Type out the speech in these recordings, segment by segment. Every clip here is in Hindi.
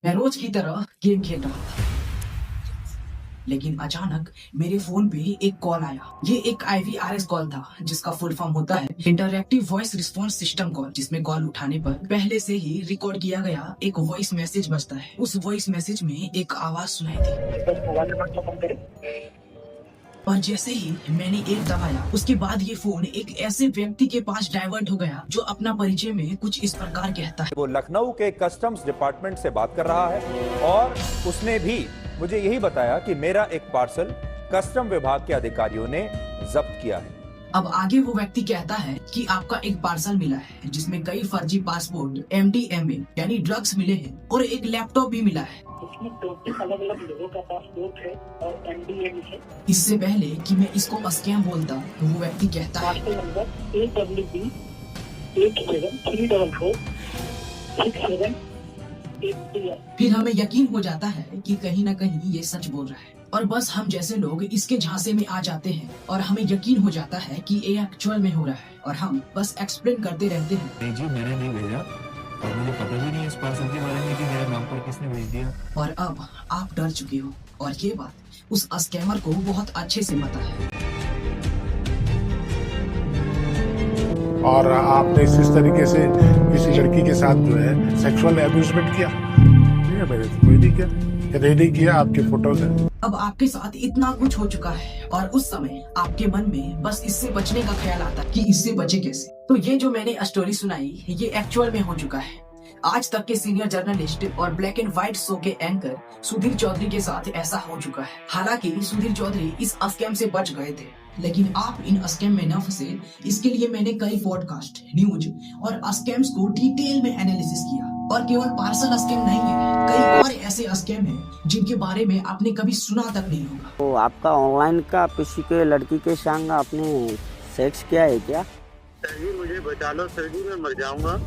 मैं रोज की तरह गेम खेल रहा था, लेकिन अचानक मेरे फोन पे एक कॉल आया। ये एक IVRS कॉल था, जिसका फुल फॉर्म होता है interactive voice response system call, जिसमें कॉल उठाने पर पहले से ही रिकॉर्ड किया गया एक वॉइस मैसेज बजता है। उस वॉइस मैसेज में एक आवाज सुनाई दी, और जैसे ही मैंने एक दबाया, उसके बाद ये फोन एक ऐसे व्यक्ति के पास डाइवर्ट हो गया जो अपना परिचय में कुछ इस प्रकार कहता है। वो लखनऊ के कस्टम्स डिपार्टमेंट से बात कर रहा है और उसने भी मुझे यही बताया कि मेरा एक पार्सल कस्टम विभाग के अधिकारियों ने जब्त किया है। अब आगे वो व्यक्ति कहता है कि आपका एक पार्सल मिला है, जिसमें कई फर्जी पासपोर्ट, MDMA यानी ड्रग्स मिले हैं, और एक लैपटॉप भी मिला है। इसमें 34 अलग-अलग लोगों का पासपोर्ट है और MDMA है। इससे पहले कि मैं इसको स्कैम बोलता, वो व्यक्ति कहता है पार्सल नंबर AWB 87344678। फिर हमें यकीन हो जाता है कि कहीं न कहीं ये सच बोल रहा है, और बस हम जैसे लोग इसके झांसे में आ जाते हैं और हमें यकीन हो जाता है कि ये एक्चुअल में हो रहा है, और हम बस एक्सप्लेन करते रहते हैं। नहीं जी, मैंने नहीं भेजा और मुझे पता भी नहीं इस पार्सल के बारे में कि मेरे नाम पर किसने भेज दिया। और अब आप डर चुके हो, और ये बात उस स्कैमर को बहुत अच्छे से पता है। और आपने इस तरीके से किसी लड़की के साथ जो है सेक्सुअल एब्यूजमेंट किया? नहीं, मैंने तो कोई नहीं किया, नहीं किया। आपके फोटोज हैं। अब आपके साथ इतना कुछ हो चुका है, और उस समय आपके मन में बस इससे बचने का ख्याल आता कि इससे बचे कैसे। तो ये जो मैंने स्टोरी सुनाई, ये एक्चुअल में हो चुका है। आज तक के सीनियर जर्नलिस्ट और ब्लैक एंड व्हाइट शो के एंकर सुधीर चौधरी के साथ ऐसा हो चुका है। हालांकि सुधीर चौधरी इस स्कैम से बच गए थे, लेकिन आप इन स्कैम में न फंसे, इसके लिए मैंने कई पॉडकास्ट, न्यूज और स्कैम्स को डिटेल में एनालिसिस किया। और केवल पार्सल स्कैम नहीं है, कई और ऐसे स्कैम हैं जिनके बारे में आपने कभी सुना तक नहीं होगा। तो आपका ऑनलाइन का किसी के लड़की के संग आपने सेक्स किया है क्या? सर जी मुझे बचा लो सर जी, मैं मर जाऊंगा।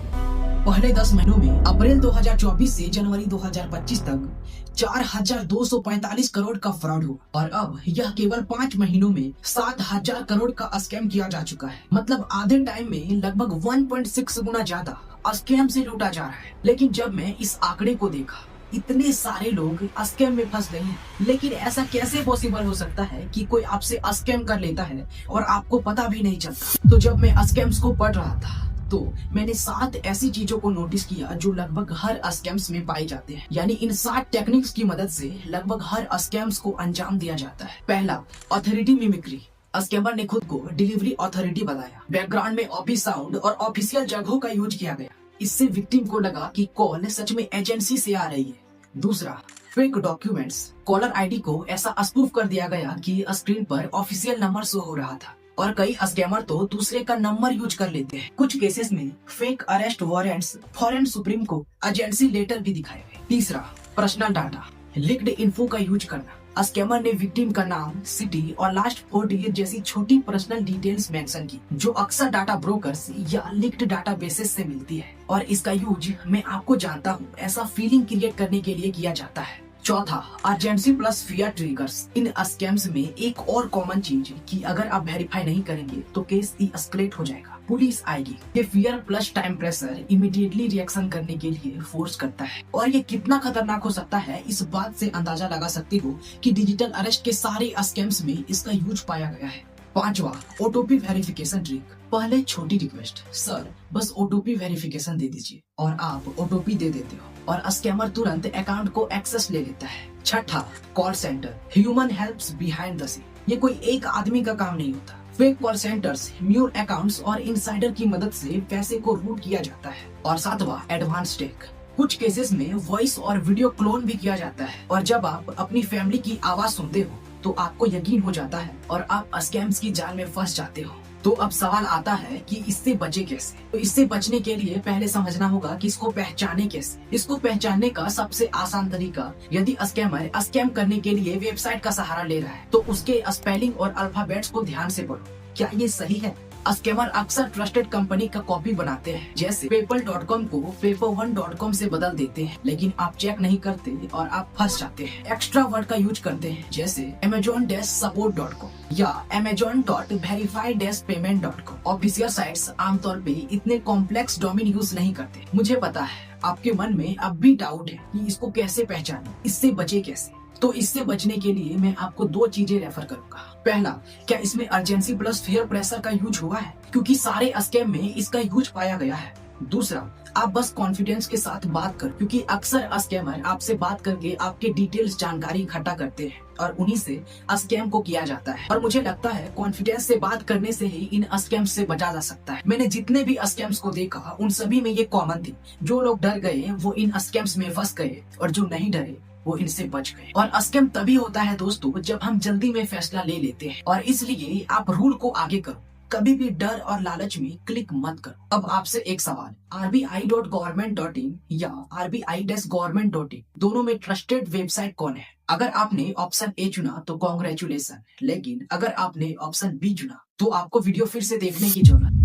पहले 10 महीनों में अप्रैल 2024 से जनवरी 2025 तक 4245 करोड़ का फ्रॉड हुआ, और अब यह केवल 5 महीनों में 7000 करोड़ का स्कैम किया जा चुका है। मतलब आधे टाइम में लगभग 1.6 गुना ज्यादा स्कैम से लूटा जा रहा है। लेकिन जब मैं इस आंकड़े को देखा, इतने सारे लोग स्कैम में फंस गए हैं, लेकिन ऐसा कैसे पॉसिबल हो सकता है कि कोई आपसे स्कैम कर लेता है और आपको पता भी नहीं चलता। तो जब मैं स्कैम्स को पढ़ रहा था, तो मैंने 7 ऐसी चीजों को नोटिस किया जो लगभग हर स्कैम्स में पाए जाते हैं। यानी इन 7 टेक्निक्स की मदद से लगभग हर स्कैम्स को अंजाम दिया जाता है। पहला, ऑथोरिटी मिमिक्री। स्कैमर ने खुद को डिलीवरी अथॉरिटी बताया। बैकग्राउंड में ऑफिस साउंड और ऑफिशियल जगहों का यूज किया गया। इससे विक्टिम को लगा कि कॉल सच में एजेंसी से आ रही है। दूसरा, फेक डॉक्यूमेंट्स। कॉलर आईडी को ऐसा स्पूफ कर दिया गया कि स्क्रीन पर ऑफिशियल नंबर शो हो रहा था, और कई स्कैमर तो दूसरे का नंबर यूज कर लेते हैं। कुछ केसेस में fake arrest warrants, foreign supreme को एजेंसी लेटर भी दिखाए गए। तीसरा, पर्सनल डाटा। लीक्ड इन्फो का यूज करना। स्कैमर ने विक्टिम का नाम, सिटी और लास्ट 4 डिजिट जैसी छोटी पर्सनल डिटेल्स मेंशन की, जो अक्सर डाटा ब्रोकर्स या लीक्ड डाटा बेसिस से मिलती है। और इसका यूज मैं आपको जानता हूँ ऐसा फीलिंग क्रिएट करने के लिए किया जाता है। चौथा, अर्जेंसी प्लस फियर ट्रिगर्स। इन स्कैम्स में एक और कॉमन चीज कि अगर आप वेरीफाई नहीं करेंगे तो केस एस्केलेट हो जाएगा, पुलिस आएगी। ये fear plus time pressure immediately reaction करने के लिए फोर्स करता है। और ये कितना खतरनाक हो सकता है, इस बात से अंदाजा लगा सकते हो कि डिजिटल अरेस्ट के सारे स्कैम्स में इसका यूज पाया गया है। पांचवा, ओटीपी वेरिफिकेशन ट्रिक। पहले छोटी रिक्वेस्ट, सर बस ओटीपी वेरिफिकेशन दे दीजिए, और आप ओटीपी दे देते हो और स्कैमर तुरंत अकाउंट को एक्सेस ले लेता है। छठा, call centre. Human helps behind the scene. ये कोई एक आदमी का काम नहीं होता। Fake call centres, mule accounts और इनसाइडर की मदद से पैसे को रूट किया जाता है। और सातवां, एडवांस टेक। कुछ केसेस में वॉइस और वीडियो क्लोन भी किया जाता है, और जब आप अपनी फैमिली की आवाज सुनते हो तो आपको यकीन हो जाता है और आप स्कैम्स की जाल में फंस जाते हो। तो अब सवाल आता है कि इससे बचे कैसे। तो इससे बचने के लिए पहले समझना होगा कि इसको पहचाने कैसे। इसको पहचानने का सबसे आसान तरीका, यदि स्कैमर स्कैम करने के लिए वेबसाइट का सहारा ले रहा है तो उसके स्पेलिंग और अल्फाबेट्स को ध्यान से पढ़ो। क्या ये सही है? स्कैमर अक्सर ट्रस्टेड कंपनी का कॉपी बनाते हैं, जैसे PayPal.com को paper1.com से बदल देते हैं, लेकिन आप चेक नहीं करते और आप फंस जाते हैं। एक्स्ट्रा वर्ड का यूज करते हैं, जैसे amazon-support.com या amazon.verify-payment.com। ऑफिशियल साइट्स आमतौर पे इतने कॉम्प्लेक्स डोमेन यूज नहीं करते। मुझे पता है आपके मन में अब भी डाउट है कि इसको कैसे पहचाने, इससे बचे कैसे। तो इससे बचने के लिए मैं आपको 2 चीजें रेफर करूंगा। पहला, क्या इसमें अर्जेंसी प्लस फेयर प्रेशर का यूज हुआ है, क्योंकि सारे स्कैम में इसका यूज पाया गया है। दूसरा, आप बस कॉन्फिडेंस के साथ बात कर, क्योंकि अक्सर स्कैमर आपसे बात करके आपके डिटेल्स जानकारी इकट्ठा करते हैं और उन्हीं से स्कैम को किया जाता है। और मुझे लगता है कॉन्फिडेंस से बात करने से ही इन स्कैम्स से बचा जा सकता है। मैंने जितने भी स्कैम्स को देखा उन सभी में ये कॉमन थी, जो लोग डर गए वो इन स्कैम्स में फंस गए और जो नहीं डरे वो इनसे बच गए। और स्कैम तभी होता है दोस्तों जब हम जल्दी में फैसला ले लेते हैं, और इसलिए आप रूल को आगे करो, कभी भी डर और लालच में क्लिक मत करो। अब आपसे एक सवाल, rbi.government.in या rbi-government.in दोनों में ट्रस्टेड वेबसाइट कौन है? अगर आपने ऑप्शन ए चुना तो कॉन्ग्रेचुलेसन, लेकिन अगर आपने ऑप्शन बी चुना तो आपको वीडियो फिर से देखने की जरूरत